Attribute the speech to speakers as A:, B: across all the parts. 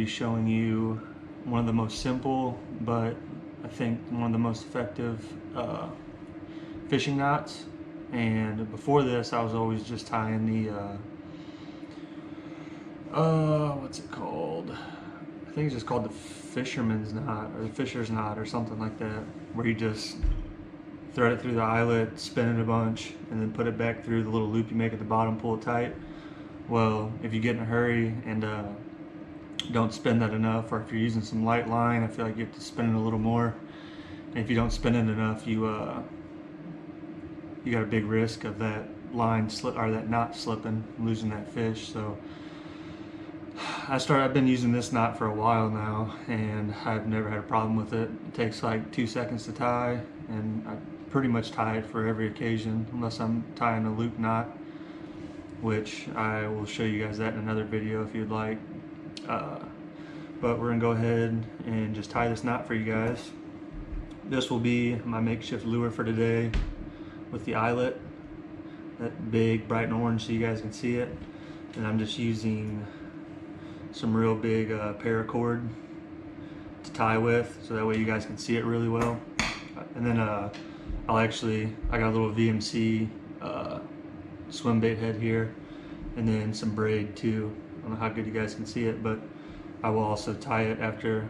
A: be showing you one of the most simple, but I think one of the most effective fishing knots. And before this, I was always just tying the, what's it called? I think it's just called the fisherman's knot or the fisher's knot or something like that, where you just thread it through the eyelet, spin it a bunch, and then put it back through the little loop you make at the bottom, pull it tight. Well, if you get in a hurry and don't spin that enough, or if you're using some light line, I feel like you have to spin it a little more. And if you don't spin it enough, you got a big risk of that line slip or that knot slipping, losing that fish. So I've been using this knot for a while now, and I've never had a problem with it. It takes like 2 seconds to tie, and I pretty much tie it for every occasion, unless I'm tying a loop knot, which I will show you guys that in another video if you'd like. But we're gonna go ahead and just tie this knot for you guys. This will be my makeshift lure for today with the eyelet, that big bright and orange so you guys can see it. And I'm just using some real big paracord to tie with, so that way you guys can see it really well. And then I got a little VMC swim bait head here, and then some braid too. I don't know how good you guys can see it, but I will also tie it after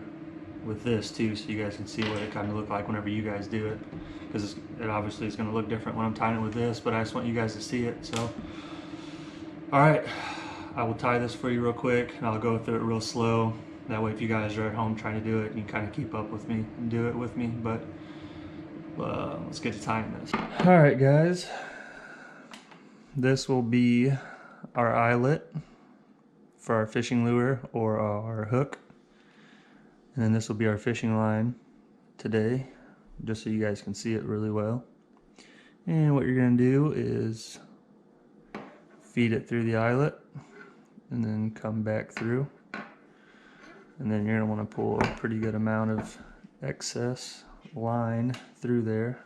A: with this too, so you guys can see what it kind of look like whenever you guys do it, because it obviously is going to look different when I'm tying it with this, but I just want you guys to see it. So all right, I will tie this for you real quick, and I'll go through it real slow. That way if you guys are at home trying to do it, you can kind of keep up with me and do it with me. But let's get to tying this. All right guys, this will be our eyelet for our fishing lure or our hook, and then this will be our fishing line today, just so you guys can see it really well. And what you're going to do is feed it through the eyelet and then come back through, and then you're going to want to pull a pretty good amount of excess line through there,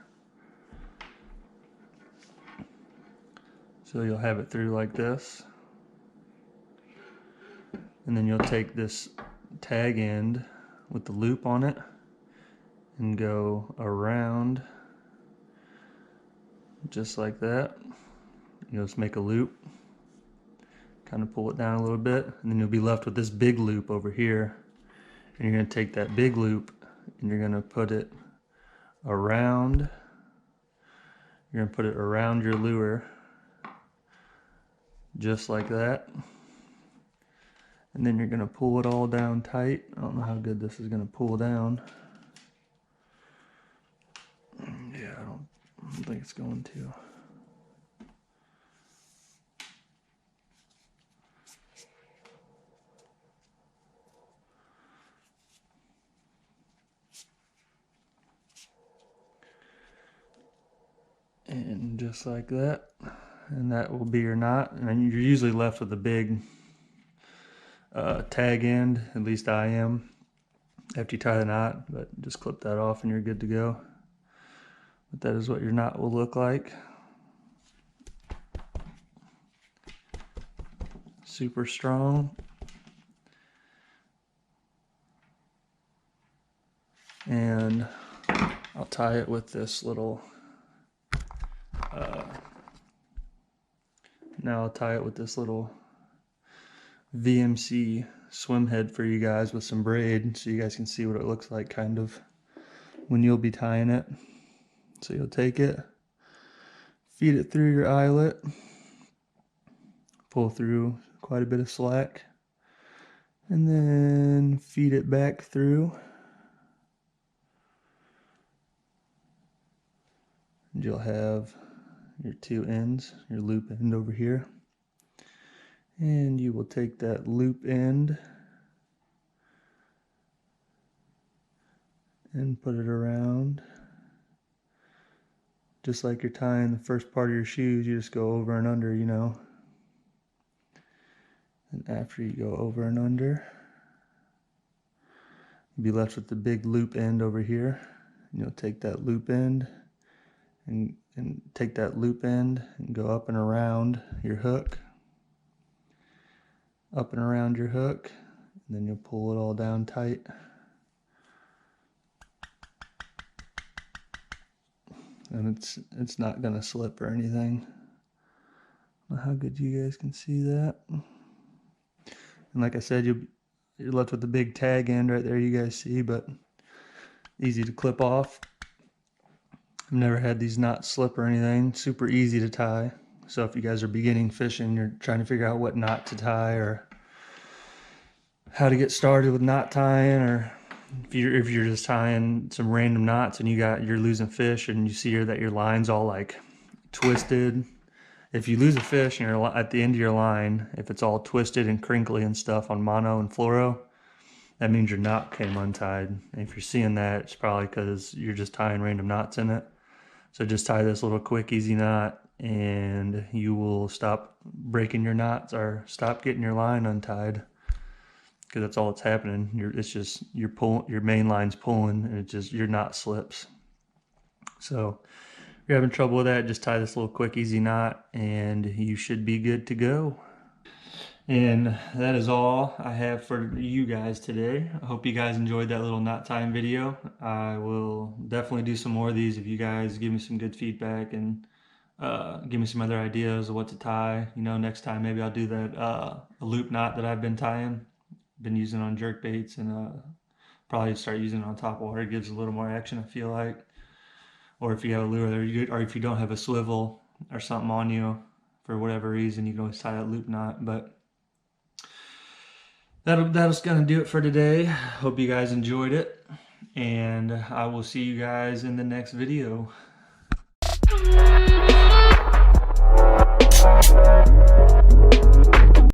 A: so you'll have it through like this. And then you'll take this tag end with the loop on it and go around just like that. You'll just make a loop, kind of pull it down a little bit, and then you'll be left with this big loop over here. And you're going to take that big loop and you're going to put it around. You're going to put it around your lure, just like that. And then you're going to pull it all down tight. I don't know how good this is going to pull down. Yeah, I don't think it's going to. And just like that. And that will be your knot. And you're usually left with a big tag end, at least I am, after you tie the knot, but just clip that off and you're good to go. But that is what your knot will look like. Super strong. And I'll tie it with this little VMC swim head for you guys with some braid, so you guys can see what it looks like kind of when you'll be tying it. So you'll take it, feed it through your eyelet, pull through quite a bit of slack, and then feed it back through. And you'll have your two ends, your loop end over here. And you will take that loop end and put it around. Just like you're tying the first part of your shoes, you just go over and under, you know. And after you go over and under, you'll be left with the big loop end over here. And you'll take that loop end and take that loop end and go up and around your hook. Up and around your hook, and then you'll pull it all down tight. And it's not gonna slip or anything. I don't know how good you guys can see that. And like I said, you're left with the big tag end right there, you guys see, but easy to clip off. I've never had these knots slip or anything. Super easy to tie. So if you guys are beginning fishing, you're trying to figure out what knot to tie or how to get started with knot tying, or if you're just tying some random knots and you're losing fish and you see that your line's all like twisted. If you lose a fish and you're at the end of your line, if it's all twisted and crinkly and stuff on mono and fluoro, that means your knot came untied. And if you're seeing that, it's probably because you're just tying random knots in it. So just tie this little quick, easy knot, and you will stop breaking your knots or stop getting your line untied. Because that's all that's happening. It's just your main line's pulling, and it's just your knot slips. So if you're having trouble with that, just tie this little quick, easy knot, and you should be good to go. And that is all I have for you guys today. I hope you guys enjoyed that little knot tying video. I will definitely do some more of these if you guys give me some good feedback and give me some other ideas of what to tie. You know, next time maybe I'll do that a loop knot that I've been tying, been using on jerk baits, and probably start using it on top water. It gives a little more action, I feel like. Or if you have a lure there, or if you don't have a swivel or something on you for whatever reason, you can always tie a loop knot. But that's gonna do it for today. Hope you guys enjoyed it, and I will see you guys in the next video.